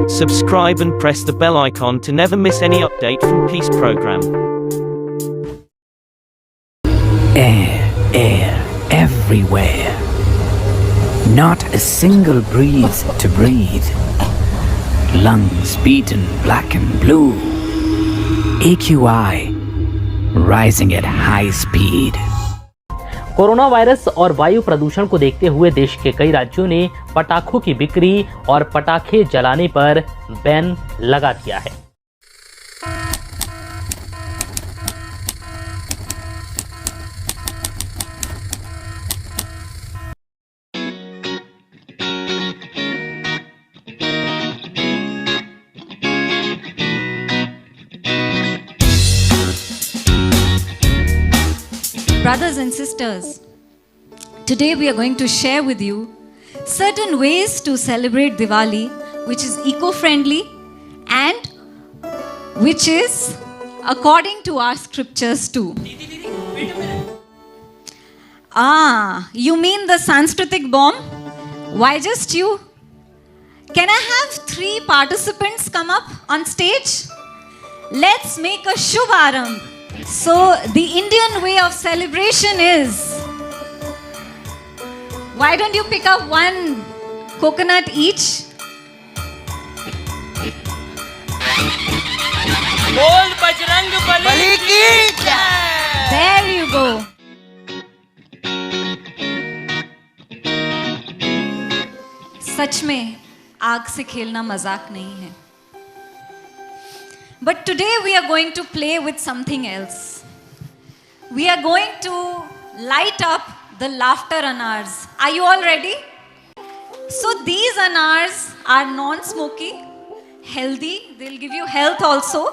Subscribe and press the bell icon to never miss any update from Peace Program. Air everywhere. Not a single breeze to breathe. Lungs beaten black and blue. AQI rising at high speed. Corona virus और वायु प्रदूषण को देखते हुए देश के कई राज्यों ने पटाखों की बिक्री और पटाखे जलाने पर बैन लगा दिया है। Brothers and sisters, today we are going to share with you certain ways to celebrate Diwali which is eco-friendly and which is according to our scriptures too. You mean the Sanskritic bomb? Why just you? Can I have 3 participants come up on stage? Let's make a Shubharambh. So, the Indian way of celebration is, why don't you pick up 1 coconut each? बोल बजरंग बली की जय। There you go. सच में आग से खेलना मजाक नहीं है. But today we are going to play with something else. We are going to light up the laughter anars. Are you all ready? So these anars are non-smoky, healthy, they'll give you health also,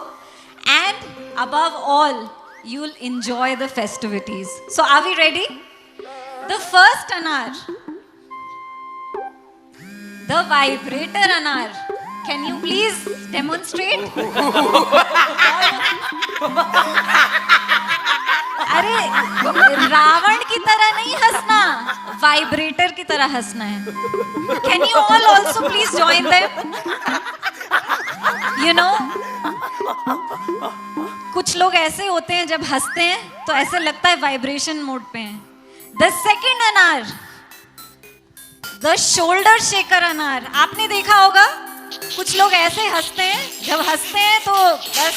and above all, you'll enjoy the festivities. So are we ready? The first anar, the vibrator anar. Can you please demonstrate? अरे रावण की तरह नहीं हंसना, vibrator की तरह हंसना है. Can you all also please join them? You know, कुछ लोग ऐसे होते हैं जब हंसते हैं तो ऐसे लगता है वाइब्रेशन मोड पे हैं. The second anar, the shoulder shaker anar. आपने देखा होगा कुछ लोग ऐसे हंसते हैं, जब हंसते हैं तो बस.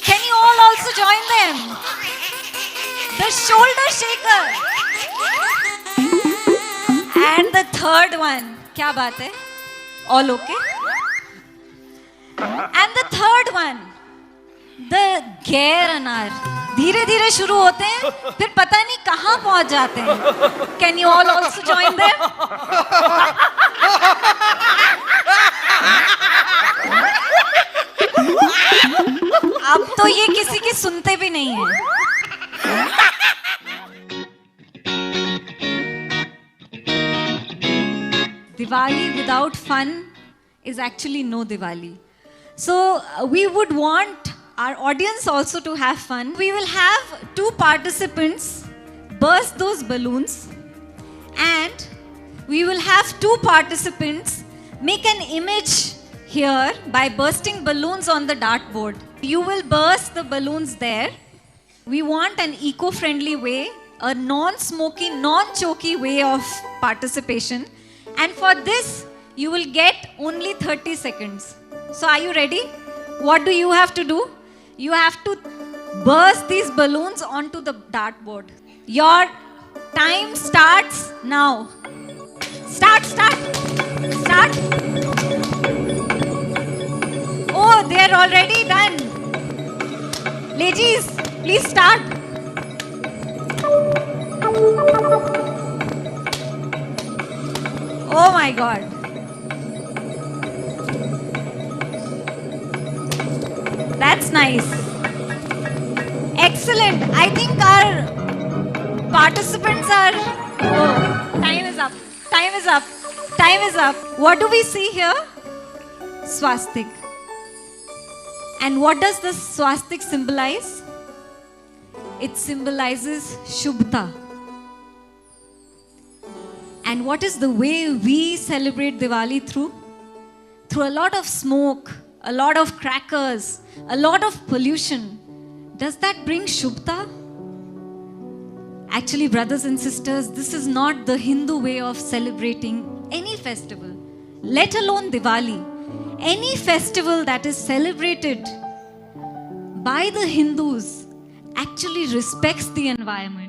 Can you all also join them? The shoulder shaker. And the third one. क्या बात है? All okay? And the third one. The gear anar. धीरे धीरे शुरू होते हैं, फिर पता नहीं कहाँ पहुंच जाते हैं. Can you all also join them? अब तो ये किसी की सुनते भी नहीं हैं. Diwali without fun is actually no Diwali. So we would want our audience also to have fun. We will have 2 participants burst those balloons, and we will have 2 participants make an image here by bursting balloons on the dartboard. You will burst the balloons there. We want an eco-friendly way, a non-smoky, non-choky way of participation. And for this, you will get only 30 seconds. So are you ready? What do you have to do? You have to burst these balloons onto the dartboard. Your time starts now. Start. Oh, they are already done. Ladies, please start. Oh my God. That's nice. Excellent. I think our participants are... Oh, time is up. What do we see here? Swastik. And what does the swastik symbolize? It symbolizes Shubhta. And what is the way we celebrate Diwali through? through a lot of smoke, a lot of crackers, a lot of pollution, does that bring Shubhta? Actually, brothers and sisters, this is not the Hindu way of celebrating any festival, let alone Diwali. Any festival that is celebrated by the Hindus actually respects the environment.